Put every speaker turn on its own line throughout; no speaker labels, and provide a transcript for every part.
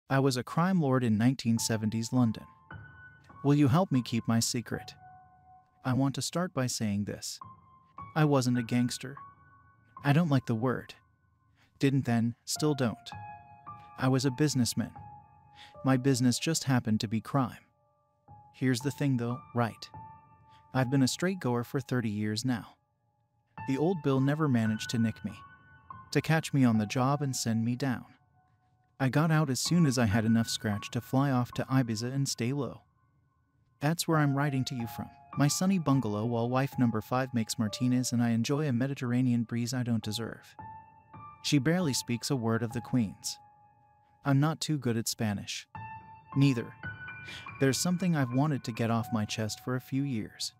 I was a crime lord in 1970s London. Will you help me keep my secret? I want to start by saying this. I wasn't a gangster. I don't like the word. Didn't then, still don't. I was a businessman. My business just happened to be crime. Here's the thing though, right? I've been a straight goer for 30 years now. The old Bill never managed to nick me, to catch me on the job and send me down. I got out as soon as I had enough scratch to fly off to Ibiza and stay low. That's where I'm writing to you from, my sunny bungalow while wife number 5 makes martinis and I enjoy a Mediterranean breeze I don't deserve. She barely speaks a word of the Queen's. I'm not too good at Spanish. Neither. There's something I've wanted to get off my chest for a few years.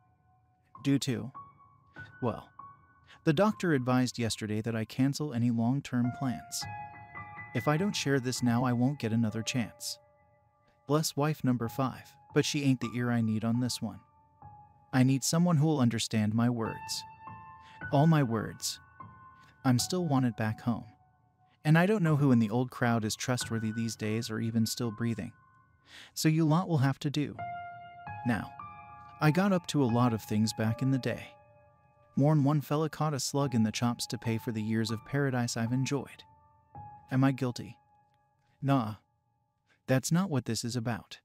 Due to, well, the doctor advised yesterday that I cancel any long-term plans. If I don't share this now, I won't get another chance. Bless wife number 5, but she ain't the ear I need on this one. I need someone who'll understand my words. All my words. I'm still wanted back home. And I don't know who in the old crowd is trustworthy these days or even still breathing. So you lot will have to do. Now, I got up to a lot of things back in the day. More'n one fella caught a slug in the chops to pay for the years of paradise I've enjoyed. Am I guilty? Nah. That's not what this is about.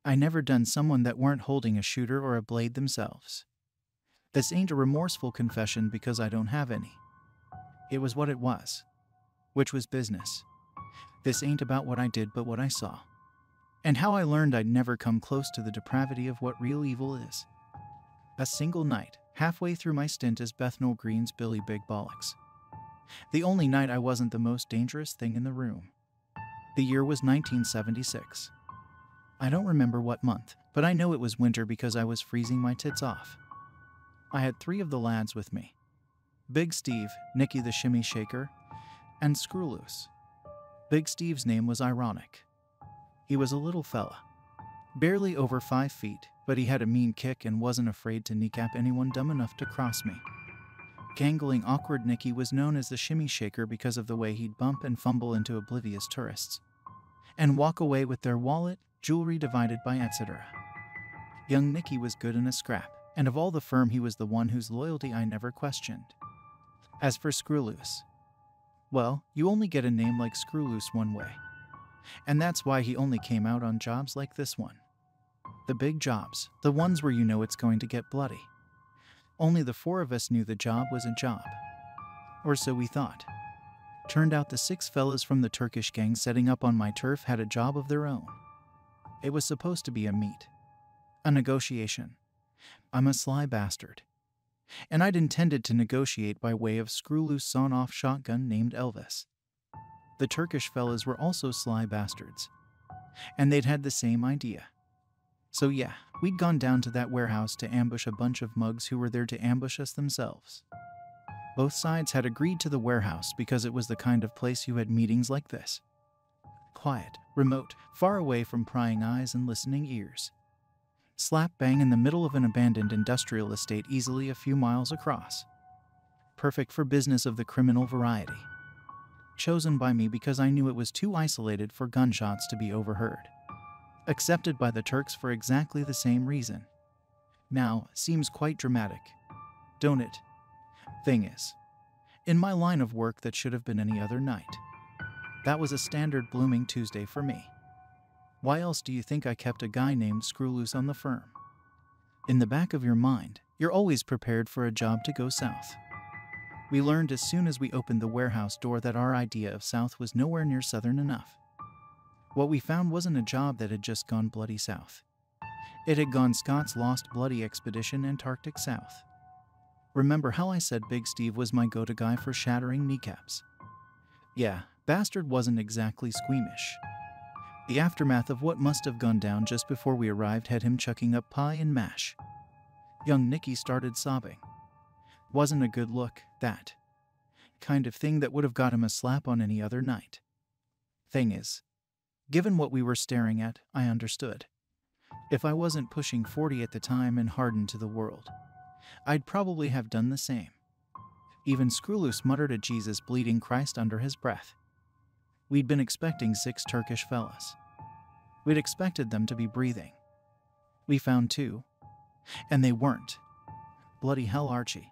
I never done someone that weren't holding a shooter or a blade themselves. This ain't a remorseful confession because I don't have any. It was what it was. Which was business. This ain't about what I did but what I saw. And how I learned I'd never come close to the depravity of what real evil is. A single night, halfway through my stint as Bethnal Green's Billy Big Bollocks. The only night I wasn't the most dangerous thing in the room. The year was 1976. I don't remember what month, but I know it was winter because I was freezing my tits off. I had 3 of the lads with me. Big Steve, Nicky the Shimmy Shaker, and Screwloose. Big Steve's name was ironic. He was a little fella, barely over 5 feet, but he had a mean kick and wasn't afraid to kneecap anyone dumb enough to cross me. Gangling awkward Nicky was known as the Shimmy Shaker because of the way he'd bump and fumble into oblivious tourists, and walk away with their wallet, jewelry divided by etc. Young Nicky was good in a scrap, and of all the firm he was the one whose loyalty I never questioned. As for Screwloose, well, you only get a name like Screwloose one way. And that's why he only came out on jobs like this one. The big jobs, the ones where you know it's going to get bloody. Only the 4 of us knew the job was a job. Or so we thought. Turned out the 6 fellas from the Turkish gang setting up on my turf had a job of their own. It was supposed to be a meet. A negotiation. I'm a sly bastard. And I'd intended to negotiate by way of Screwloose sawn-off shotgun named Elvis. The Turkish fellas were also sly bastards. And they'd had the same idea. So yeah, we'd gone down to that warehouse to ambush a bunch of mugs who were there to ambush us themselves. Both sides had agreed to the warehouse because it was the kind of place you had meetings like this. Quiet, remote, far away from prying eyes and listening ears. Slap bang in the middle of an abandoned industrial estate easily a few miles across. Perfect for business of the criminal variety. Chosen by me because I knew it was too isolated for gunshots to be overheard. Accepted by the Turks for exactly the same reason. Now, seems quite dramatic, don't it? Thing is, in my line of work that should have been any other night. That was a standard blooming Tuesday for me. Why else do you think I kept a guy named Screwloose on the firm? In the back of your mind, you're always prepared for a job to go south. We learned as soon as we opened the warehouse door that our idea of south was nowhere near southern enough. What we found wasn't a job that had just gone bloody south. It had gone Scott's Lost Bloody Expedition Antarctic South. Remember how I said Big Steve was my go-to guy for shattering kneecaps? Yeah, bastard wasn't exactly squeamish. The aftermath of what must have gone down just before we arrived had him chucking up pie and mash. Young Nicky started sobbing. Wasn't a good look, that. Kind of thing that would have got him a slap on any other night. Thing is, given what we were staring at, I understood. If I wasn't pushing 40 at the time and hardened to the world, I'd probably have done the same. Even Screwloose muttered a Jesus bleeding Christ under his breath. We'd been expecting 6 Turkish fellas. We'd expected them to be breathing. We found 2, and they weren't. Bloody hell, Archie.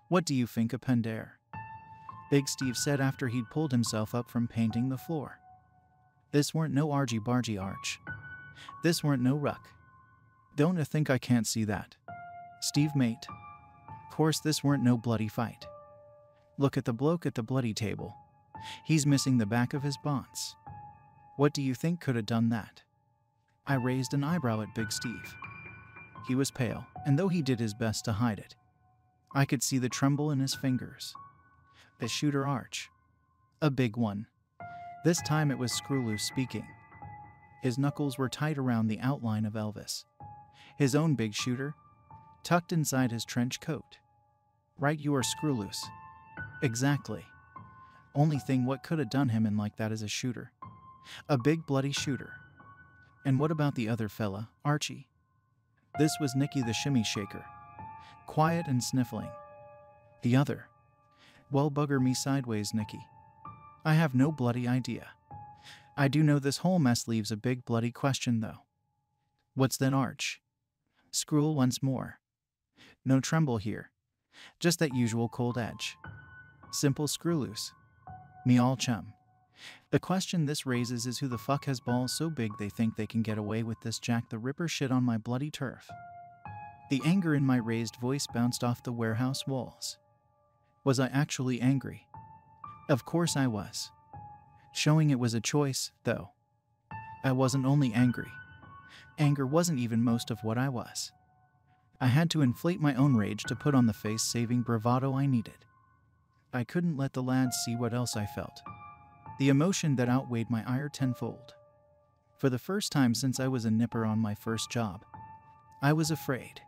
What do you think of Pendare? Big Steve said after he'd pulled himself up from painting the floor. This weren't no argy-bargy Arch. This weren't no ruck. Don't you think I can't see that? Steve, mate. Course this weren't no bloody fight. Look at the bloke at the bloody table. He's missing the back of his bonds. What do you think could have done that? I raised an eyebrow at Big Steve. He was pale, and though he did his best to hide it, I could see the tremble in his fingers. The shooter, Arch. A big one. This time it was Screwloose speaking. His knuckles were tight around the outline of Elvis. His own big shooter, tucked inside his trench coat. Right, you are Screwloose. Exactly. Only thing what could have done him in like that is a shooter. A big bloody shooter. And what about the other fella, Archie? This was Nicky the Shimmy Shaker. Quiet and sniffling. The other. Well, bugger me sideways, Nicky. I have no bloody idea. I do know this whole mess leaves a big bloody question, though. What's then, Arch? Screwl once more. No tremble here. Just that usual cold edge. Simple Screwloose. Me all chum. The question this raises is who the fuck has balls so big they think they can get away with this Jack the Ripper shit on my bloody turf? The anger in my raised voice bounced off the warehouse walls. Was I actually angry? Of course I was. Showing it was a choice, though. I wasn't only angry. Anger wasn't even most of what I was. I had to inflate my own rage to put on the face-saving bravado I needed. I couldn't let the lads see what else I felt. The emotion that outweighed my ire tenfold. For the first time since I was a nipper on my first job, I was afraid.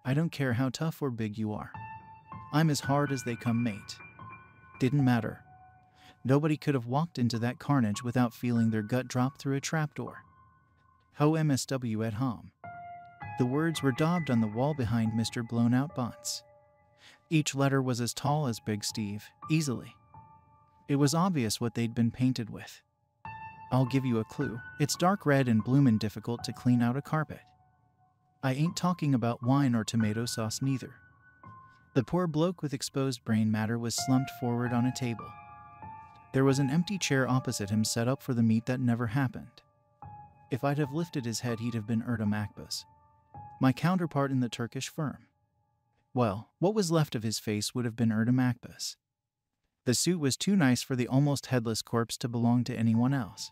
I don't care how tough or big you are. I'm as hard as they come, mate. Didn't matter. Nobody could have walked into that carnage without feeling their gut drop through a trapdoor. Ho MSW at home. The words were daubed on the wall behind Mr. Blown-Out Bonds. Each letter was as tall as Big Steve, easily. It was obvious what they'd been painted with. I'll give you a clue. It's dark red and bloomin' difficult to clean out a carpet. I ain't talking about wine or tomato sauce neither. The poor bloke with exposed brain matter was slumped forward on a table. There was an empty chair opposite him set up for the meet that never happened. If I'd have lifted his head, he'd have been Erdem Akbas, my counterpart in the Turkish firm. Well, what was left of his face would have been Erdem Akbas. The suit was too nice for the almost headless corpse to belong to anyone else.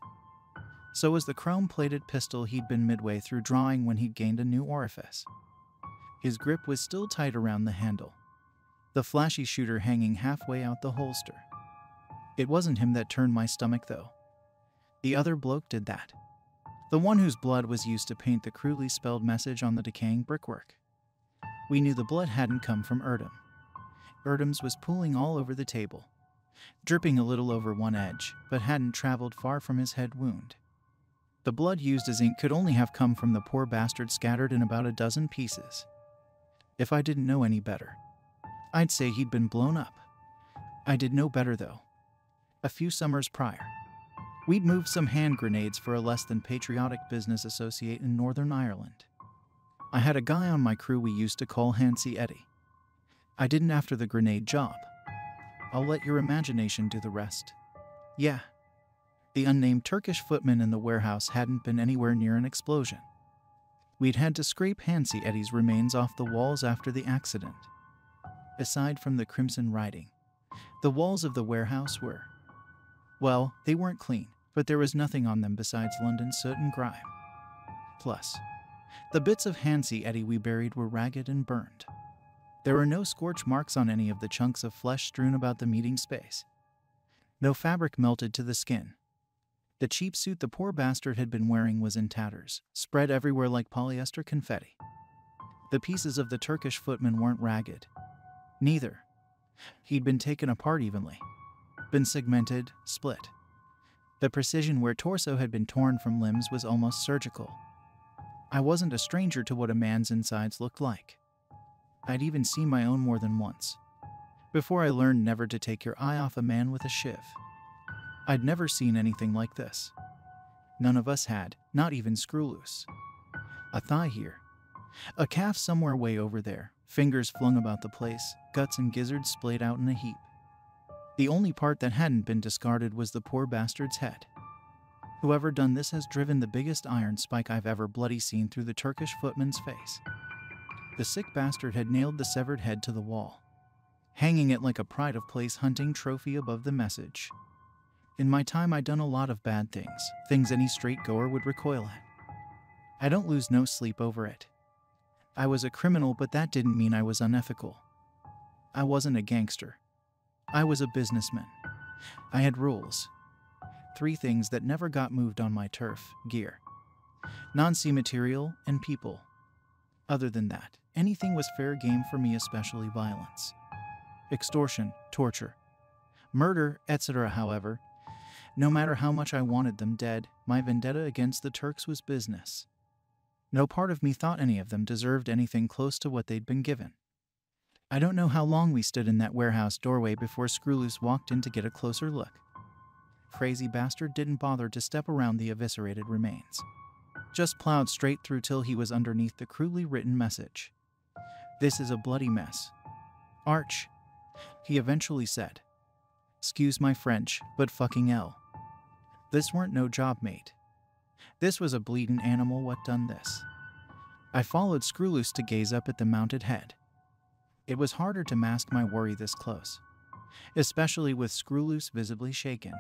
So was the chrome-plated pistol he'd been midway through drawing when he'd gained a new orifice. His grip was still tight around the handle, the flashy shooter hanging halfway out the holster. It wasn't him that turned my stomach, though. The other bloke did that. The one whose blood was used to paint the crudely spelled message on the decaying brickwork. We knew the blood hadn't come from Erdem. Erdem's was pooling all over the table, dripping a little over one edge, but hadn't traveled far from his head wound. The blood used as ink could only have come from the poor bastard scattered in about a dozen pieces. If I didn't know any better, I'd say he'd been blown up. I did know better, though. A few summers prior, we'd moved some hand grenades for a less than patriotic business associate in Northern Ireland. I had a guy on my crew we used to call Hansi Eddie. I didn't after the grenade job. I'll let your imagination do the rest. Yeah. The unnamed Turkish footman in the warehouse hadn't been anywhere near an explosion. We'd had to scrape Hansi Eddie's remains off the walls after the accident. Aside from the crimson writing, the walls of the warehouse were, well, they weren't clean, but there was nothing on them besides London soot and grime. Plus, the bits of Hansi Eddie we buried were ragged and burned. There were no scorch marks on any of the chunks of flesh strewn about the meeting space. No fabric melted to the skin. The cheap suit the poor bastard had been wearing was in tatters, spread everywhere like polyester confetti. The pieces of the Turkish footman weren't ragged. Neither. He'd been taken apart evenly, been segmented, split. The precision where torso had been torn from limbs was almost surgical. I wasn't a stranger to what a man's insides looked like. I'd even seen my own more than once, before I learned never to take your eye off a man with a shiv. I'd never seen anything like this. None of us had, not even Screwloose. A thigh here. A calf somewhere way over there, fingers flung about the place, guts and gizzards splayed out in a heap. The only part that hadn't been discarded was the poor bastard's head. Whoever done this has driven the biggest iron spike I've ever bloody seen through the Turkish footman's face. The sick bastard had nailed the severed head to the wall, hanging it like a pride of place hunting trophy above the message. In my time I'd done a lot of bad things any straight goer would recoil at. I don't lose no sleep over it. I was a criminal, but that didn't mean I was unethical. I wasn't a gangster. I was a businessman. I had rules. 3 things that never got moved on my turf: gear, non-sea material, and people. Other than that, anything was fair game for me, especially violence. Extortion, torture, murder, etc. However, no matter how much I wanted them dead, my vendetta against the Turks was business. No part of me thought any of them deserved anything close to what they'd been given. I don't know how long we stood in that warehouse doorway before Screwloose walked in to get a closer look. Crazy bastard didn't bother to step around the eviscerated remains. Just plowed straight through till he was underneath the crudely written message. "This is a bloody mess. Arch," he eventually said. "Excuse my French, but fucking hell. This weren't no job, mate. This was a bleedin' animal what done this." I followed Screwloose to gaze up at the mounted head. It was harder to mask my worry this close, especially with Screwloose visibly shaken.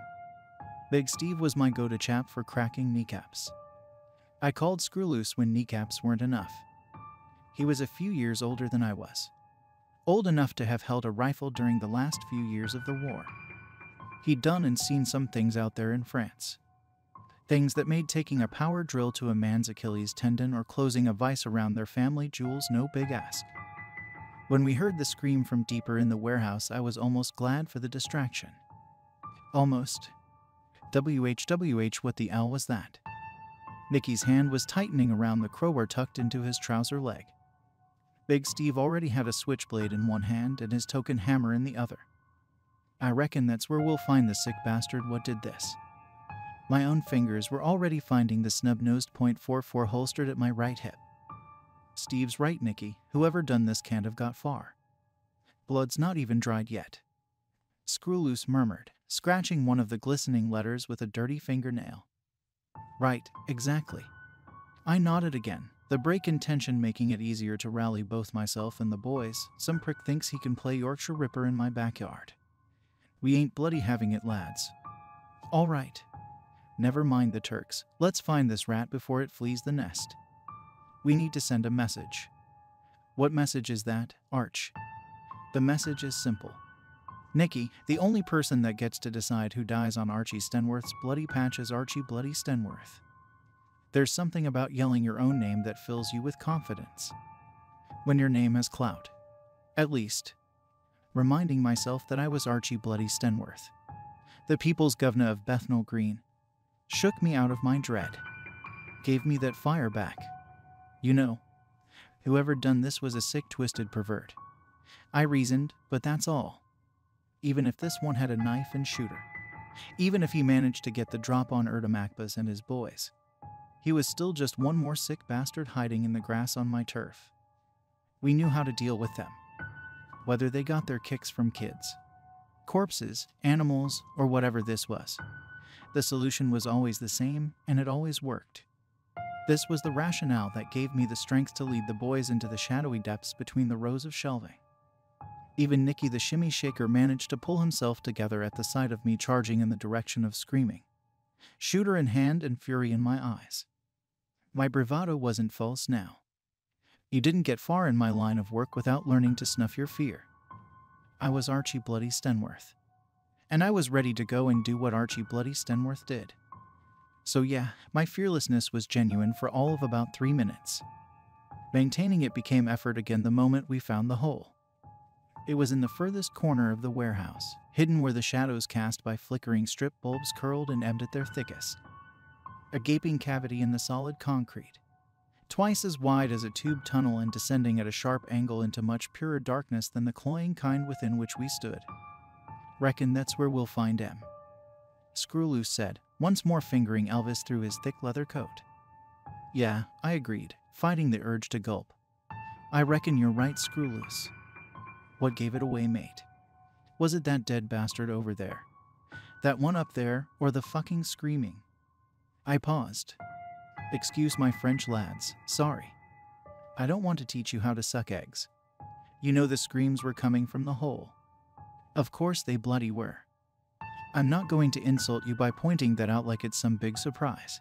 Big Steve was my go-to chap for cracking kneecaps. I called Screwloose when kneecaps weren't enough. He was a few years older than I was. Old enough to have held a rifle during the last few years of the war. He'd done and seen some things out there in France. Things that made taking a power drill to a man's Achilles tendon or closing a vice around their family jewels no big ask. When we heard the scream from deeper in the warehouse, I was almost glad for the distraction. Almost. WHWH, what the hell was that? Nicky's hand was tightening around the crowbar tucked into his trouser leg. Big Steve already had a switchblade in one hand and his token hammer in the other. I reckon that's where we'll find the sick bastard what did this. My own fingers were already finding the snub-nosed .44 holstered at my right hip. "Steve's right, Nicky. Whoever done this can't have got far. Blood's not even dried yet," Screwloose murmured, scratching one of the glistening letters with a dirty fingernail. "Right, exactly." I nodded again, the break in tension making it easier to rally both myself and the boys. Some prick thinks he can play Yorkshire Ripper in my backyard. We ain't bloody having it, lads. All right. Never mind the Turks. Let's find this rat before it flees the nest. We need to send a message. What message is that, Arch? The message is simple. Nicky, the only person that gets to decide who dies on Archie Stenworth's bloody patch is Archie Bloody Stenworth. There's something about yelling your own name that fills you with confidence. When your name has clout. At least. Reminding myself that I was Archie Bloody Stenworth, the people's governor of Bethnal Green, shook me out of my dread. Gave me that fire back. You know, whoever done this was a sick, twisted pervert. I reasoned, but that's all. Even if this one had a knife and shooter, even if he managed to get the drop on Erdamakbas and his boys, he was still just one more sick bastard hiding in the grass on my turf. We knew how to deal with them, whether they got their kicks from kids, corpses, animals, or whatever this was. The solution was always the same, and it always worked. This was the rationale that gave me the strength to lead the boys into the shadowy depths between the rows of shelving. Even Nicky the shimmy shaker managed to pull himself together at the sight of me charging in the direction of screaming, shooter in hand and fury in my eyes. My bravado wasn't false now. You didn't get far in my line of work without learning to snuff your fear. I was Archie Bloody Stenworth, and I was ready to go and do what Archie Bloody Stenworth did. So yeah, my fearlessness was genuine for all of about 3 minutes. Maintaining it became effort again the moment we found the hole. It was in the furthest corner of the warehouse, hidden where the shadows cast by flickering strip bulbs curled and ebbed at their thickest. A gaping cavity in the solid concrete, twice as wide as a tube tunnel and descending at a sharp angle into much purer darkness than the cloying kind within which we stood. Reckon that's where we'll find M. Screwloose said, once more fingering Elvis through his thick leather coat. Yeah, I agreed, fighting the urge to gulp. I reckon you're right, Screwloose. What gave it away, mate? Was it that dead bastard over there? That one up there, or the fucking screaming? I paused. Excuse my French, lads, sorry. I don't want to teach you how to suck eggs. You know the screams were coming from the hole. Of course they bloody were. I'm not going to insult you by pointing that out like it's some big surprise.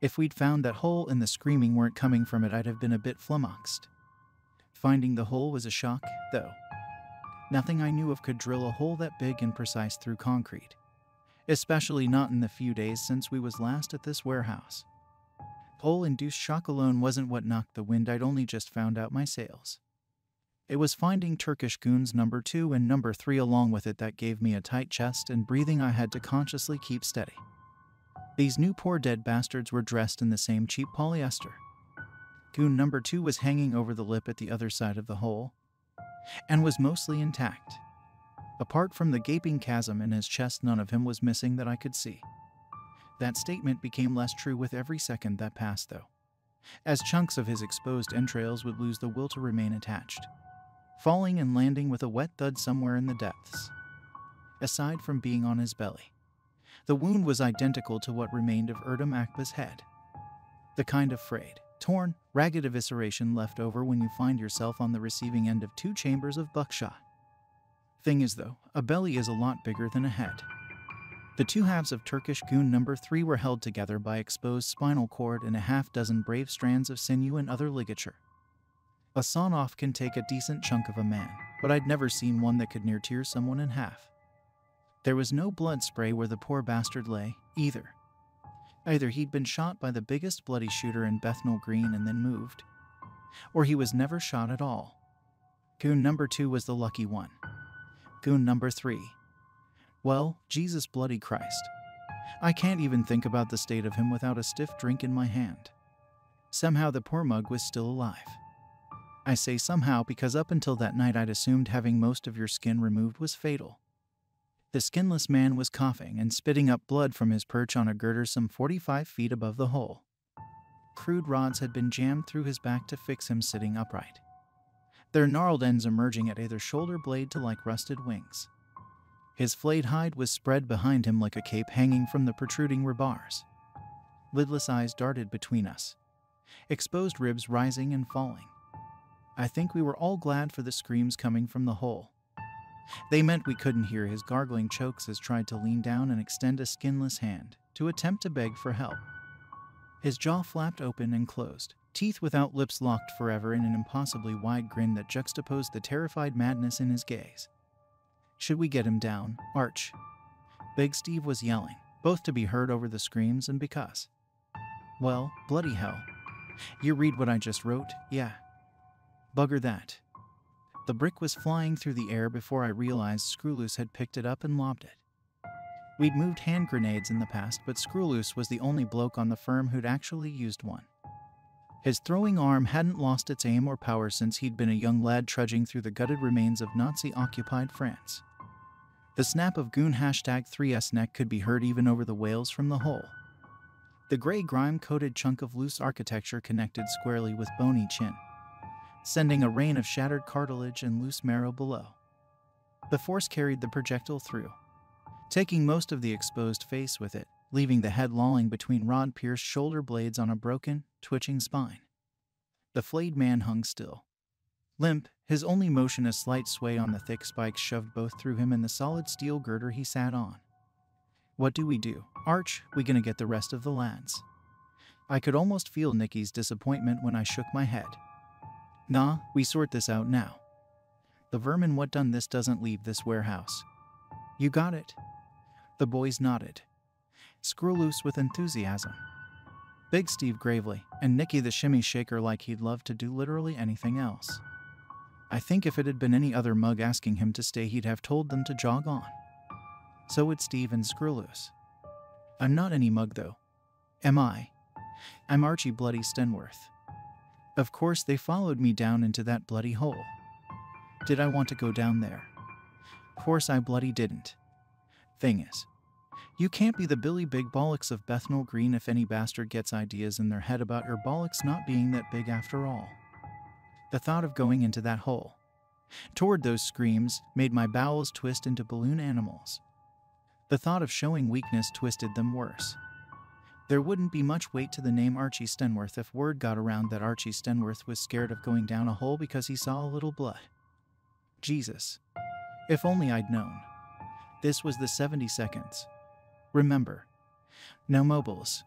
If we'd found that hole and the screaming weren't coming from it, I'd have been a bit flummoxed. Finding the hole was a shock, though. Nothing I knew of could drill a hole that big and precise through concrete, especially not in the few days since we was last at this warehouse. Hole-induced shock alone wasn't what knocked the wind. I'd only just found out my sails. It was finding Turkish goons number 2 and number 3 along with it that gave me a tight chest and breathing I had to consciously keep steady. These new poor dead bastards were dressed in the same cheap polyester. Goon number 2 was hanging over the lip at the other side of the hole, and was mostly intact. Apart from the gaping chasm in his chest, none of him was missing that I could see. That statement became less true with every second that passed, though, as chunks of his exposed entrails would lose the will to remain attached, falling and landing with a wet thud somewhere in the depths. Aside from being on his belly, the wound was identical to what remained of Erdem Akba's head. The kind of frayed, torn, ragged evisceration left over when you find yourself on the receiving end of 2 chambers of buckshot. Thing is, though, a belly is a lot bigger than a head. The 2 halves of Turkish goon number 3 were held together by exposed spinal cord and a half-dozen brave strands of sinew and other ligature. A sawn-off can take a decent chunk of a man, but I'd never seen one that could near tear someone in half. There was no blood spray where the poor bastard lay, either. Either he'd been shot by the biggest bloody shooter in Bethnal Green and then moved, or he was never shot at all. Goon number 2 was the lucky one. Goon number 3. Well, Jesus bloody Christ. I can't even think about the state of him without a stiff drink in my hand. Somehow the poor mug was still alive. I say somehow because up until that night I'd assumed having most of your skin removed was fatal. The skinless man was coughing and spitting up blood from his perch on a girder some 45 feet above the hole. Crude rods had been jammed through his back to fix him sitting upright, their gnarled ends emerging at either shoulder blade to like rusted wings. His flayed hide was spread behind him like a cape hanging from the protruding rebars. Lidless eyes darted between us, exposed ribs rising and falling. I think we were all glad for the screams coming from the hole. They meant we couldn't hear his gargling chokes as tried to lean down and extend a skinless hand to attempt to beg for help. His jaw flapped open and closed, teeth without lips locked forever in an impossibly wide grin that juxtaposed the terrified madness in his gaze. Should we get him down, Arch? Big Steve was yelling, both to be heard over the screams and because. Well, bloody hell. You read what I just wrote, yeah. Bugger that. The brick was flying through the air before I realized Screwloose had picked it up and lobbed it. We'd moved hand grenades in the past, but Screwloose was the only bloke on the firm who'd actually used one. His throwing arm hadn't lost its aim or power since he'd been a young lad trudging through the gutted remains of Nazi-occupied France. The snap of goon #3S neck could be heard even over the wails from the hole. The gray grime-coated chunk of loose architecture connected squarely with bony chin, sending a rain of shattered cartilage and loose marrow below. The force carried the projectile through, taking most of the exposed face with it, leaving the head lolling between rod-pierced shoulder blades on a broken, twitching spine. The flayed man hung still, limp, his only motion a slight sway on the thick spikes shoved both through him and the solid steel girder he sat on. What do we do, Arch? We gonna get the rest of the lads? I could almost feel Nicky's disappointment when I shook my head. Nah, we sort this out now. The vermin what done this doesn't leave this warehouse. You got it? The boys nodded, Screwloose with enthusiasm, Big Steve gravely, and Nicky the shimmy shaker like he'd love to do literally anything else. I think if it had been any other mug asking him to stay, he'd have told them to jog on. So would Steve and Screwloose. I'm not any mug though. Am I? I'm Archie Bloody Stenworth. Of course they followed me down into that bloody hole. Did I want to go down there? Course I bloody didn't. Thing is, You can't be the Billy Big Bollocks of Bethnal Green if any bastard gets ideas in their head about your bollocks not being that big after all. The thought of going into that hole, toward those screams, made my bowels twist into balloon animals. The thought of showing weakness twisted them worse. There wouldn't be much weight to the name Archie Stenworth if word got around that Archie Stenworth was scared of going down a hole because he saw a little blood. Jesus. If only I'd known. This was the 70 seconds. Remember. No mobiles.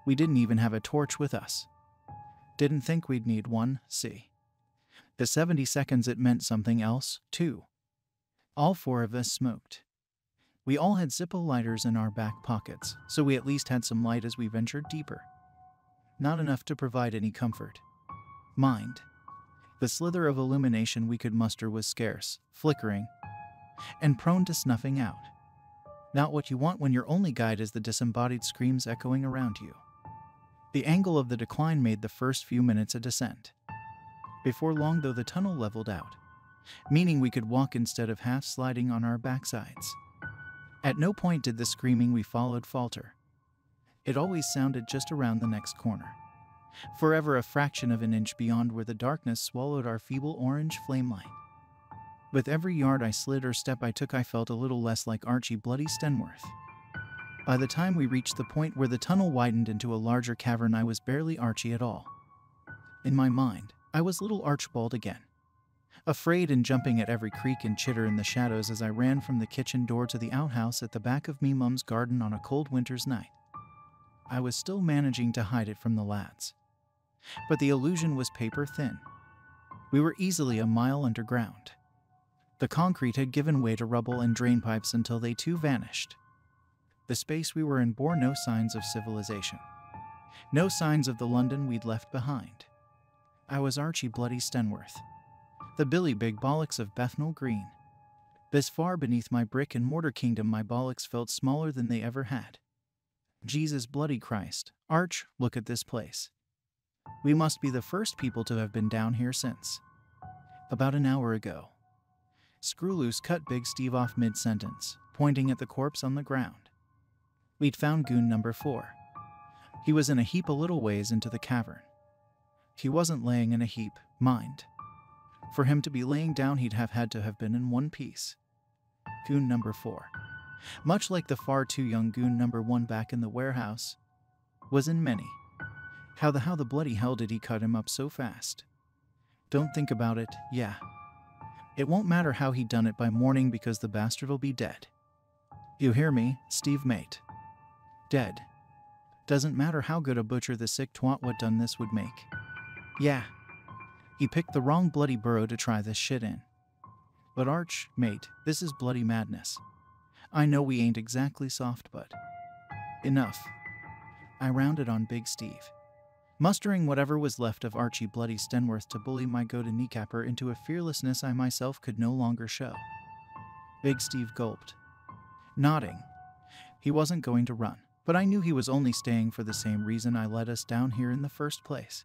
We didn't even have a torch with us. Didn't think we'd need one, see. The 70 seconds it meant something else, too. All four of us smoked. We all had Zippo lighters in our back pockets, so we at least had some light as we ventured deeper. Not enough to provide any comfort. Mind. The slither of illumination we could muster was scarce, flickering, and prone to snuffing out. Not what you want when your only guide is the disembodied screams echoing around you. The angle of the decline made the first few minutes a descent. Before long, though, the tunnel leveled out, meaning we could walk instead of half-sliding on our backsides. At no point did the screaming we followed falter. It always sounded just around the next corner, forever a fraction of an inch beyond where the darkness swallowed our feeble orange flame light. With every yard I slid or step I took, I felt a little less like Archie Bloody Stenworth. By the time we reached the point where the tunnel widened into a larger cavern, I was barely Archie at all. In my mind, I was little Archibald again, afraid and jumping at every creak and chitter in the shadows as I ran from the kitchen door to the outhouse at the back of me mum's garden on a cold winter's night. I was still managing to hide it from the lads, but the illusion was paper thin. We were easily a mile underground. The concrete had given way to rubble and drain pipes until they too vanished. The space we were in bore no signs of civilization, no signs of the London we'd left behind. I was Archie Bloody Stenworth, the Billy Big Bollocks of Bethnal Green. This far beneath my brick and mortar kingdom, my bollocks felt smaller than they ever had. Jesus bloody Christ, Arch, look at this place. We must be the first people to have been down here since. About an hour ago. Screwloose cut Big Steve off mid-sentence, pointing at the corpse on the ground. We'd found goon number 4. He was in a heap a little ways into the cavern. He wasn't laying in a heap, mind. For him to be laying down, he'd have had to have been in one piece. Goon number 4, much like the far too young goon number 1 back in the warehouse, was in many. How the bloody hell did he cut him up so fast? Don't think about it, yeah. It won't matter how he done it by morning because the bastard'll be dead. You hear me, Steve mate? Dead. Doesn't matter how good a butcher the sick twat what done this would make. Yeah. He picked the wrong bloody burrow to try this shit in. But Arch, mate, this is bloody madness. I know we ain't exactly soft, but... Enough. I rounded on Big Steve, mustering whatever was left of Archie Bloody Stenworth to bully my go-to kneecapper into a fearlessness I myself could no longer show. Big Steve gulped, nodding. He wasn't going to run, but I knew he was only staying for the same reason I led us down here in the first place.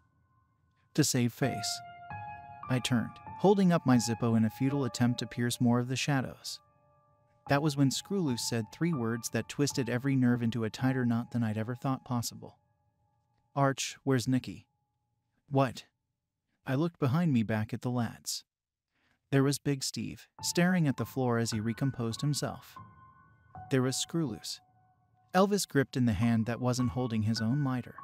To save face. I turned, holding up my Zippo in a futile attempt to pierce more of the shadows. That was when Screwloose said 3 words that twisted every nerve into a tighter knot than I'd ever thought possible. Arch, where's Nicky? What? I looked behind me back at the lads. There was Big Steve, staring at the floor as he recomposed himself. There was Screwloose, Elvis gripped in the hand that wasn't holding his own lighter.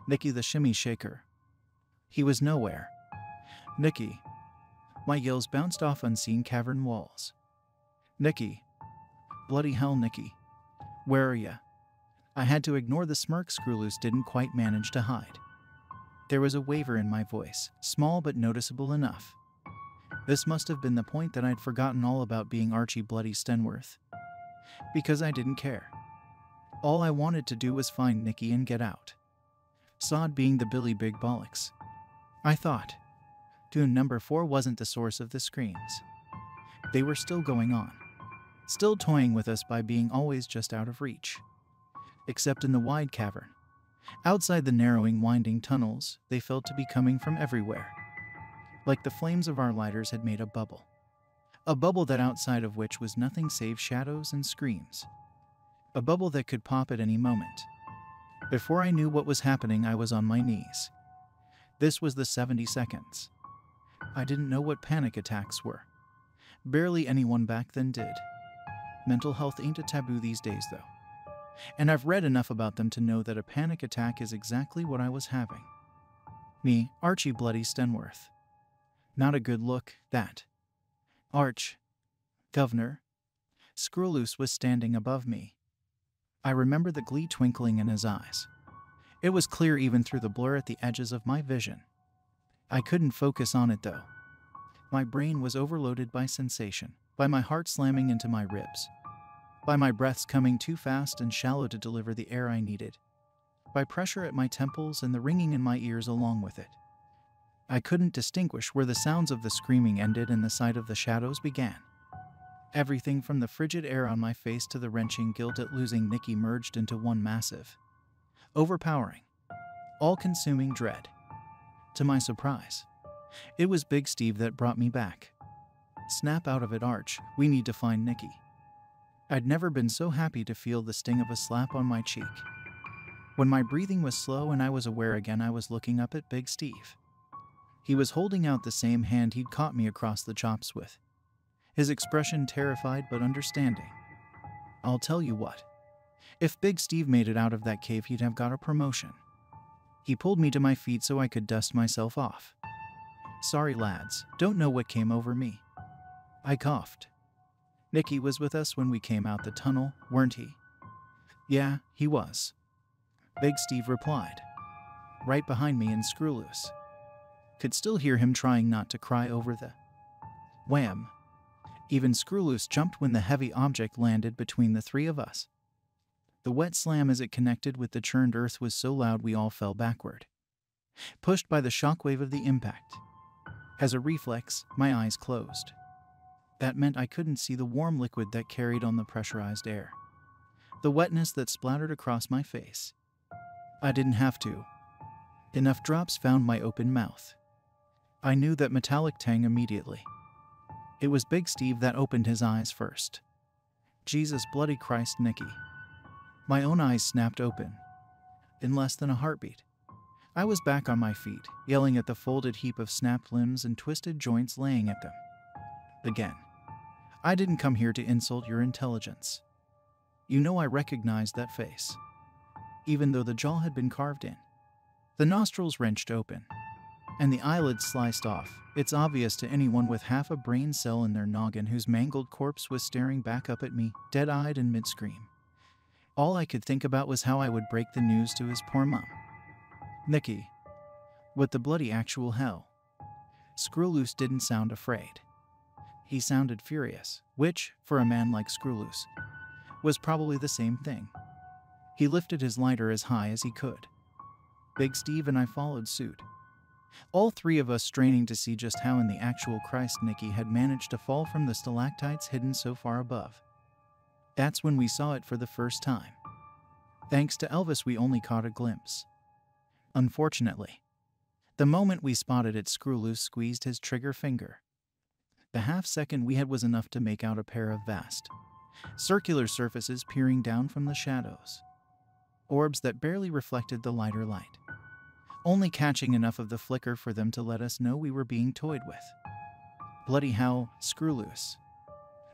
Nicky the shimmy shaker. He was nowhere. Nicky. My yells bounced off unseen cavern walls. Nicky. Bloody hell, Nicky. Where are ya? I had to ignore the smirk Screwloose didn't quite manage to hide. There was a waver in my voice, small but noticeable enough. This must have been the point that I'd forgotten all about being Archie Bloody Stenworth. Because I didn't care. All I wanted to do was find Nicky and get out. Sod being the Billy Big Bollocks. I thought. Goon number 4 wasn't the source of the screams. They were still going on. Still toying with us by being always just out of reach. Except in the wide cavern. Outside the narrowing, winding tunnels, they felt to be coming from everywhere. Like the flames of our lighters had made a bubble. A bubble that outside of which was nothing save shadows and screams. a bubble that could pop at any moment. Before I knew what was happening, I was on my knees. This was the 70 seconds. I didn't know what panic attacks were. Barely anyone back then did. Mental health ain't a taboo these days, though. And I've read enough about them to know that a panic attack is exactly what I was having. Me, Archie Bloody Stenworth. Not a good look, that. Arch. Governor. Screwloose was standing above me. I remember the glee twinkling in his eyes. It was clear even through the blur at the edges of my vision. I couldn't focus on it, though. My brain was overloaded by sensation, by my heart slamming into my ribs, by my breaths coming too fast and shallow to deliver the air I needed, by pressure at my temples and the ringing in my ears along with it. I couldn't distinguish where the sounds of the screaming ended and the sight of the shadows began. Everything from the frigid air on my face to the wrenching guilt at losing Nikki merged into one massive, overpowering, all-consuming dread. To my surprise, it was Big Steve that brought me back. Snap out of it, Arch. We need to find Nikki. I'd never been so happy to feel the sting of a slap on my cheek. When my breathing was slow and I was aware again, I was looking up at Big Steve. He was holding out the same hand he'd caught me across the chops with, his expression terrified but understanding. I'll tell you what. If Big Steve made it out of that cave, he'd have got a promotion. He pulled me to my feet so I could dust myself off. Sorry, lads, don't know what came over me. I coughed. Nicky was with us when we came out the tunnel, weren't he? Yeah, he was. Big Steve replied. Right behind me and Screwloose. Could still hear him trying not to cry over the wham. Even Screwloose jumped when the heavy object landed between the three of us. The wet slam as it connected with the churned earth was so loud we all fell backward, pushed by the shockwave of the impact. As a reflex, my eyes closed. That meant I couldn't see the warm liquid that carried on the pressurized air, the wetness that splattered across my face. I didn't have to. Enough drops found my open mouth. I knew that metallic tang immediately. It was Big Steve that opened his eyes first. Jesus bloody Christ, Nicky. My own eyes snapped open. In less than a heartbeat, I was back on my feet, yelling at the folded heap of snapped limbs and twisted joints laying at them. Again, I didn't come here to insult your intelligence. You know I recognized that face, even though the jaw had been carved in, the nostrils wrenched open, and the eyelids sliced off. It's obvious to anyone with half a brain cell in their noggin whose mangled corpse was staring back up at me, dead-eyed and mid-scream. All I could think about was how I would break the news to his poor mom. Nicky. What the bloody actual hell? Screwloose didn't sound afraid. He sounded furious, which, for a man like Screwloose, was probably the same thing. He lifted his lighter as high as he could. Big Steve and I followed suit, all three of us straining to see just how in the actual Christ Nicky had managed to fall from the stalactites hidden so far above. That's when we saw it for the first time. Thanks to Elvis, we only caught a glimpse. Unfortunately, the moment we spotted it, Screwloose squeezed his trigger finger. The half-second we had was enough to make out a pair of vast, circular surfaces peering down from the shadows. Orbs that barely reflected the lighter light, only catching enough of the flicker for them to let us know we were being toyed with. Bloody hell, Screwloose.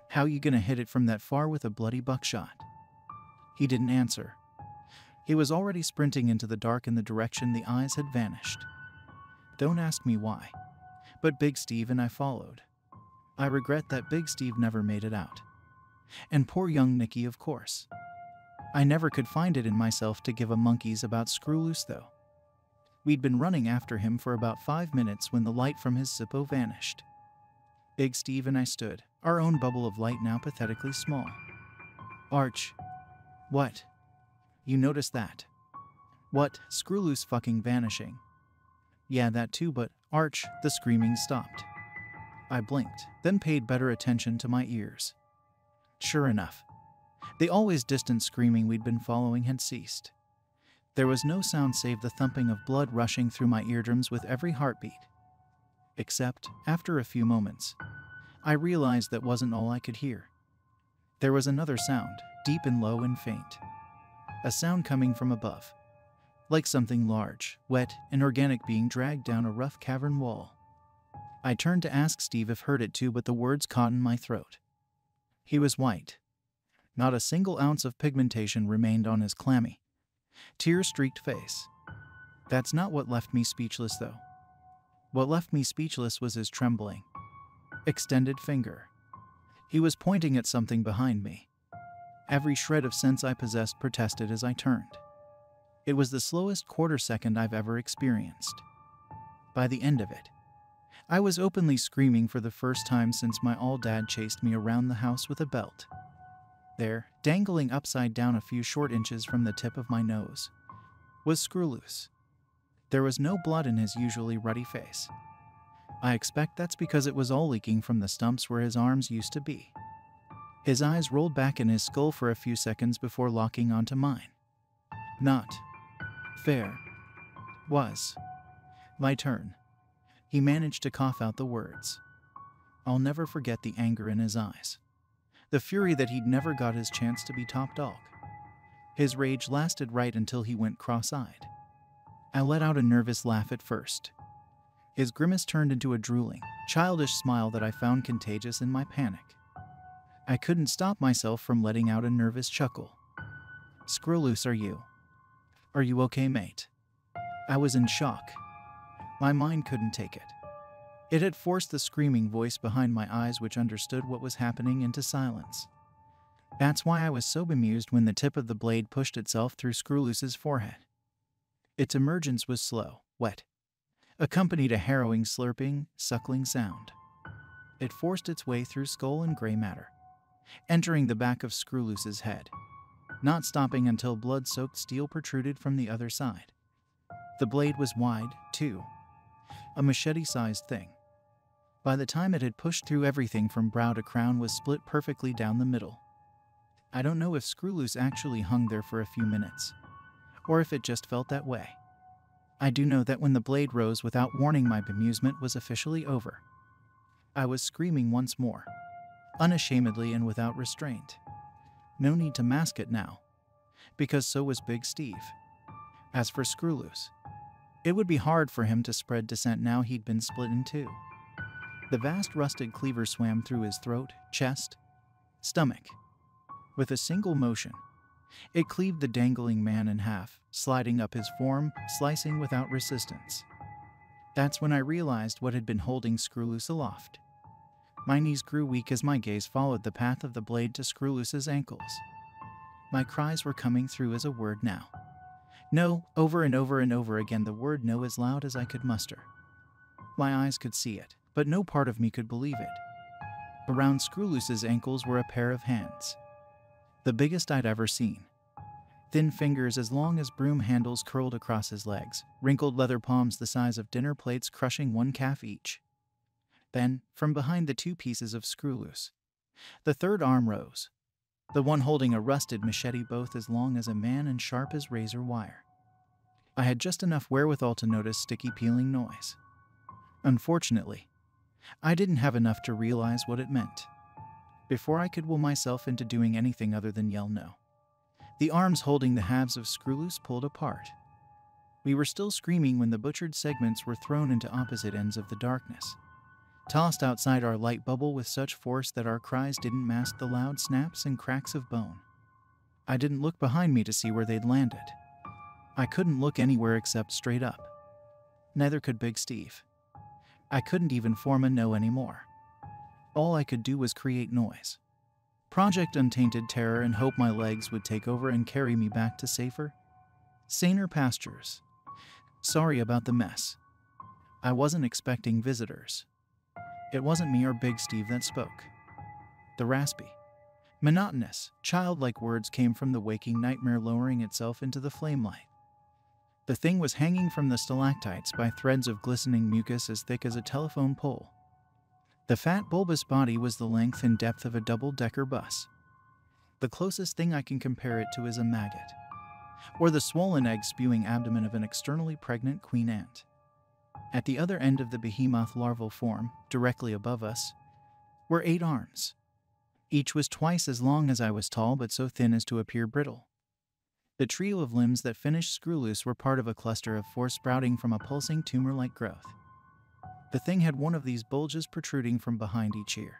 How you gonna hit it from that far with a bloody buckshot? He didn't answer. He was already sprinting into the dark in the direction the eyes had vanished. Don't ask me why, but Big Steve and I followed. I regret that Big Steve never made it out. And poor young Nicky, of course. I never could find it in myself to give a monkey's about Screwloose, though. We'd been running after him for about 5 minutes when the light from his Zippo vanished. Big Steve and I stood, our own bubble of light now pathetically small. Arch. What? You noticed that? What? Screwloose fucking vanishing. Yeah, that too, but Arch, the screaming stopped. I blinked, then paid better attention to my ears. Sure enough, the always distant screaming we'd been following had ceased. There was no sound save the thumping of blood rushing through my eardrums with every heartbeat. Except, after a few moments, I realized that wasn't all I could hear. There was another sound, deep and low and faint. A sound coming from above, like something large, wet, and organic being dragged down a rough cavern wall. I turned to ask Steve if heard it too, but the words caught in my throat. He was white. Not a single ounce of pigmentation remained on his clammy, tear-streaked face. That's not what left me speechless, though. What left me speechless was his trembling, extended finger. He was pointing at something behind me. Every shred of sense I possessed protested as I turned. It was the slowest quarter-second I've ever experienced. By the end of it, I was openly screaming for the first time since my old-dad chased me around the house with a belt. There, dangling upside down a few short inches from the tip of my nose, was Screwloose. There was no blood in his usually ruddy face. I expect that's because it was all leaking from the stumps where his arms used to be. His eyes rolled back in his skull for a few seconds before locking onto mine. Not fair. Was my turn. He managed to cough out the words. I'll never forget the anger in his eyes. The fury that he'd never got his chance to be top dog. His rage lasted right until he went cross-eyed. I let out a nervous laugh at first. His grimace turned into a drooling, childish smile that I found contagious in my panic. I couldn't stop myself from letting out a nervous chuckle. Screwloose, are you okay, mate? I was in shock. My mind couldn't take it. It had forced the screaming voice behind my eyes, which understood what was happening, into silence. That's why I was so bemused when the tip of the blade pushed itself through Screwloose's forehead. Its emergence was slow, wet, accompanied a harrowing slurping, suckling sound. It forced its way through skull and gray matter, entering the back of Screwloose's head, not stopping until blood-soaked steel protruded from the other side. The blade was wide, too, a machete-sized thing. By the time it had pushed through, everything from brow to crown was split perfectly down the middle. I don't know if Screwloose actually hung there for a few minutes, or if it just felt that way. I do know that when the blade rose without warning, my bemusement was officially over. I was screaming once more, unashamedly and without restraint. No need to mask it now, because so was Big Steve. As for Screwloose, it would be hard for him to spread dissent now he'd been split in two. The vast rusted cleaver swam through his throat, chest, stomach. With a single motion, it cleaved the dangling man in half, sliding up his form, slicing without resistance. That's when I realized what had been holding Screwloose aloft. My knees grew weak as my gaze followed the path of the blade to Screwloose's ankles. My cries were coming through as a word now. No, over and over and over again, the word no, as loud as I could muster. My eyes could see it, but no part of me could believe it. Around Screwloose's ankles were a pair of hands, the biggest I'd ever seen. Thin fingers as long as broom handles curled across his legs, wrinkled leather palms the size of dinner plates crushing one calf each. Then, from behind the two pieces of Screwloose, the third arm rose, the one holding a rusted machete both as long as a man and sharp as razor wire. I had just enough wherewithal to notice sticky peeling noise. Unfortunately, I didn't have enough to realize what it meant before I could will myself into doing anything other than yell no. The arms holding the halves of Screwloose pulled apart. We were still screaming when the butchered segments were thrown into opposite ends of the darkness, tossed outside our light bubble with such force that our cries didn't mask the loud snaps and cracks of bone. I didn't look behind me to see where they'd landed. I couldn't look anywhere except straight up. Neither could Big Steve. I couldn't even form a no anymore. All I could do was create noise. Project Untainted Terror, and hope my legs would take over and carry me back to safer, saner pastures. Sorry about the mess. I wasn't expecting visitors. It wasn't me or Big Steve that spoke. The raspy, monotonous, childlike words came from the waking nightmare lowering itself into the flame light. The thing was hanging from the stalactites by threads of glistening mucus as thick as a telephone pole. The fat, bulbous body was the length and depth of a double-decker bus. The closest thing I can compare it to is a maggot, or the swollen egg-spewing abdomen of an externally pregnant queen ant. At the other end of the behemoth larval form, directly above us, were 8 arms. Each was twice as long as I was tall, but so thin as to appear brittle. The trio of limbs that finished screw loose were part of a cluster of 4 sprouting from a pulsing tumor-like growth. The thing had one of these bulges protruding from behind each ear,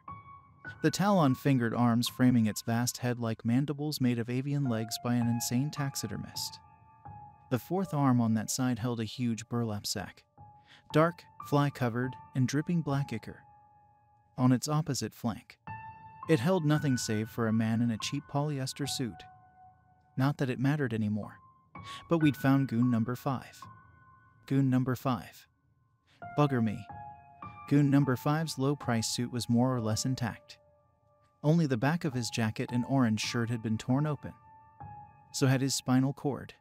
the talon-fingered arms framing its vast head like mandibles made of avian legs by an insane taxidermist. The 4th arm on that side held a huge burlap sack, dark, fly-covered, and dripping black ichor. On its opposite flank, it held nothing save for a man in a cheap polyester suit. Not that it mattered anymore, but we'd found Goon number 5. Goon number 5. Bugger me. Goon number 5's low-price suit was more or less intact. Only the back of his jacket and orange shirt had been torn open. So had his spinal cord.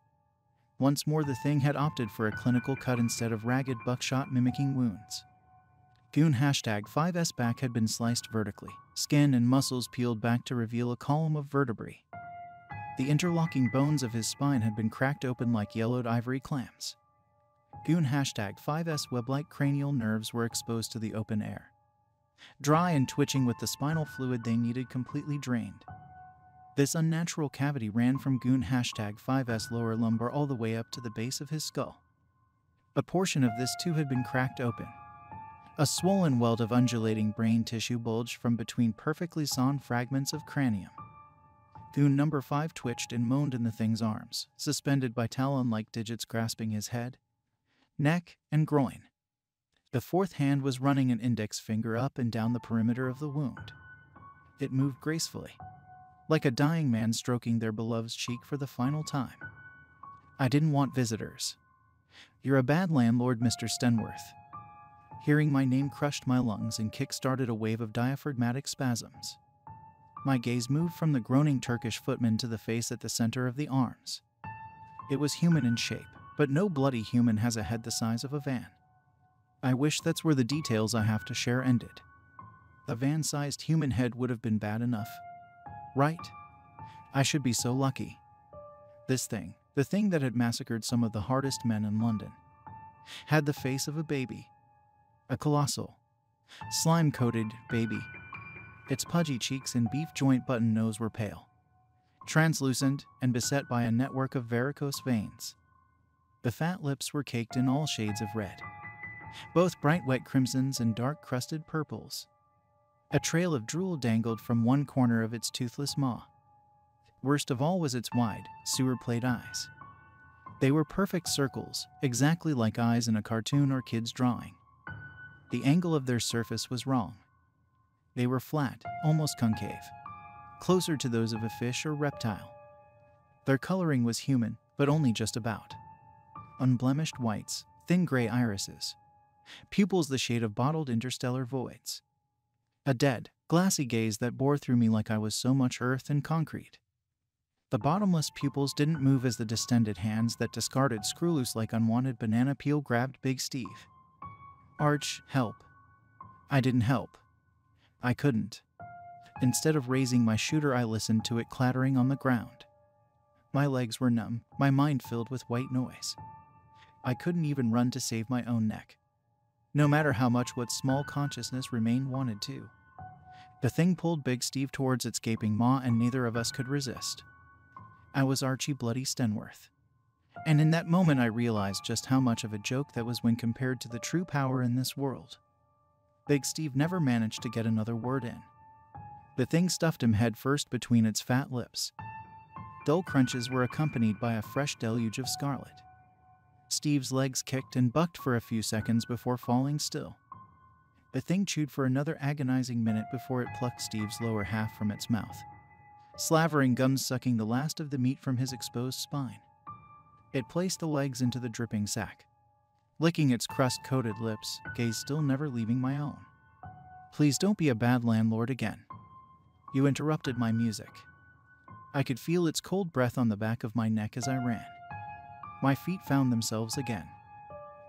Once more the thing had opted for a clinical cut instead of ragged buckshot-mimicking wounds. Goon #5's back had been sliced vertically, skin and muscles peeled back to reveal a column of vertebrae. The interlocking bones of his spine had been cracked open like yellowed ivory clams. Goon #5's web-like cranial nerves were exposed to the open air, dry and twitching with the spinal fluid they needed completely drained. This unnatural cavity ran from Goon #5's lower lumbar all the way up to the base of his skull. A portion of this too had been cracked open. A swollen welt of undulating brain tissue bulged from between perfectly sawn fragments of cranium. Goon number 5 twitched and moaned in the thing's arms, suspended by talon-like digits grasping his head, neck, and groin. The 4th hand was running an index finger up and down the perimeter of the wound. It moved gracefully, like a dying man stroking their beloved's cheek for the final time. I didn't want visitors. You're a bad landlord, Mr. Stenworth. Hearing my name crushed my lungs and kick-started a wave of diaphragmatic spasms. My gaze moved from the groaning Turkish footman to the face at the center of the arms. It was human in shape, but no bloody human has a head the size of a van. I wish that's where the details I have to share ended. A van-sized human head would have been bad enough. Right? I should be so lucky. This thing, the thing that had massacred some of the hardest men in London, had the face of a baby. A colossal, slime-coated baby. Its pudgy cheeks and beef joint button nose were pale, translucent, and beset by a network of varicose veins. The fat lips were caked in all shades of red, both bright wet crimsons and dark crusted purples. A trail of drool dangled from one corner of its toothless maw. Worst of all was its wide, sewer-plate eyes. They were perfect circles, exactly like eyes in a cartoon or kid's drawing. The angle of their surface was wrong. They were flat, almost concave, closer to those of a fish or reptile. Their coloring was human, but only just about. Unblemished whites, thin gray irises, pupils the shade of bottled interstellar voids. A dead, glassy gaze that bore through me like I was so much earth and concrete. The bottomless pupils didn't move as the distended hands that discarded screw loose like unwanted banana peel grabbed Big Steve. Arch, help. I didn't help. I couldn't. Instead of raising my shooter, I listened to it clattering on the ground. My legs were numb, my mind filled with white noise. I couldn't even run to save my own neck, no matter how much what small consciousness remained wanted to. The thing pulled Big Steve towards its gaping maw, and neither of us could resist. I was Archie Bloody Stenworth. And in that moment I realized just how much of a joke that was when compared to the true power in this world. Big Steve never managed to get another word in. The thing stuffed him head first between its fat lips. Dull crunches were accompanied by a fresh deluge of scarlet. Steve's legs kicked and bucked for a few seconds before falling still. The thing chewed for another agonizing minute before it plucked Steve's lower half from its mouth, slavering gums sucking the last of the meat from his exposed spine. It placed the legs into the dripping sack, licking its crust-coated lips, gaze still never leaving my own. Please don't be a bad landlord again. You interrupted my music. I could feel its cold breath on the back of my neck as I ran. My feet found themselves again.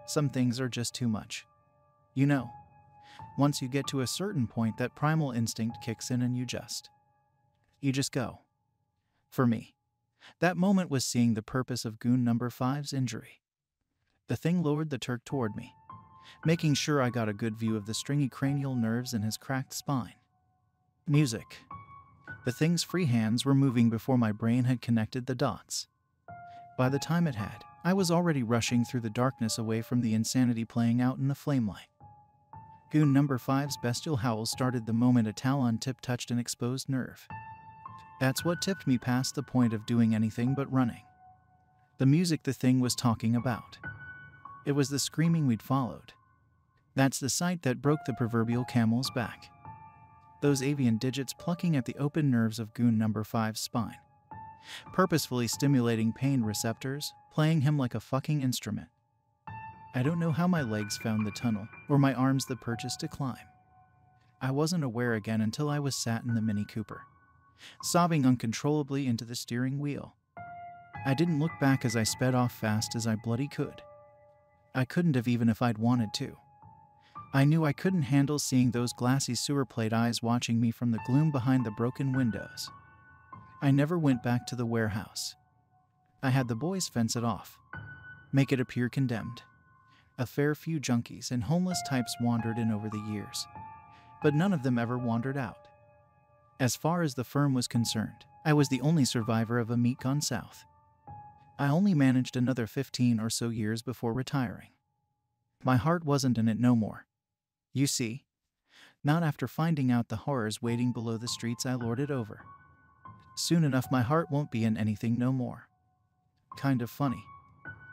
Some things are just too much. You know, once you get to a certain point, that primal instinct kicks in and you just go. For me, that moment was seeing the purpose of Goon number 5's injury. The thing lowered the Turk toward me, making sure I got a good view of the stringy cranial nerves in his cracked spine. Music. The thing's free hands were moving before my brain had connected the dots. By the time it had, I was already rushing through the darkness away from the insanity playing out in the flamelight. Goon number 5's bestial howl started the moment a talon tip touched an exposed nerve. That's what tipped me past the point of doing anything but running. The music the thing was talking about. It was the screaming we'd followed. That's the sight that broke the proverbial camel's back. Those avian digits plucking at the open nerves of Goon number 5's spine. Purposefully stimulating pain receptors, playing him like a fucking instrument. I don't know how my legs found the tunnel, or my arms the purchase to climb. I wasn't aware again until I was sat in the Mini Cooper, sobbing uncontrollably into the steering wheel. I didn't look back as I sped off fast as I bloody could. I couldn't have even if I'd wanted to. I knew I couldn't handle seeing those glassy sewer plate eyes watching me from the gloom behind the broken windows. I never went back to the warehouse. I had the boys fence it off, make it appear condemned. A fair few junkies and homeless types wandered in over the years, but none of them ever wandered out. As far as the firm was concerned, I was the only survivor of a meat gone south. I only managed another 15 or so years before retiring. My heart wasn't in it no more. You see, not after finding out the horrors waiting below the streets I lorded over. Soon enough my heart won't be in anything no more. Kind of funny,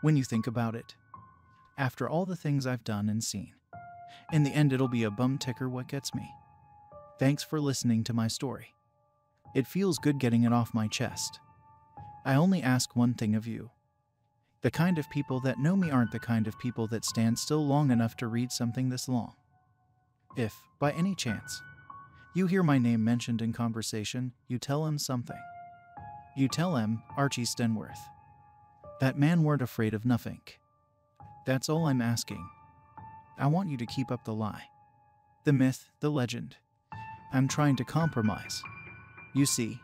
when you think about it. After all the things I've done and seen, in the end it'll be a bum ticker what gets me. Thanks for listening to my story. It feels good getting it off my chest. I only ask one thing of you. The kind of people that know me aren't the kind of people that stand still long enough to read something this long. If, by any chance, you hear my name mentioned in conversation, you tell him something. You tell him, Archie Stenworth. That man weren't afraid of nothing. That's all I'm asking. I want you to keep up the lie. The myth, the legend. I'm trying to compromise. You see,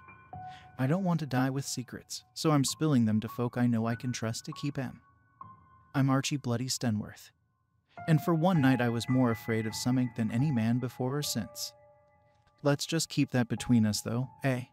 I don't want to die with secrets, so I'm spilling them to folk I know I can trust to keep 'em. I'm Archie Bloody Stenworth. And for one night I was more afraid of something than any man before or since. Let's just keep that between us though, eh?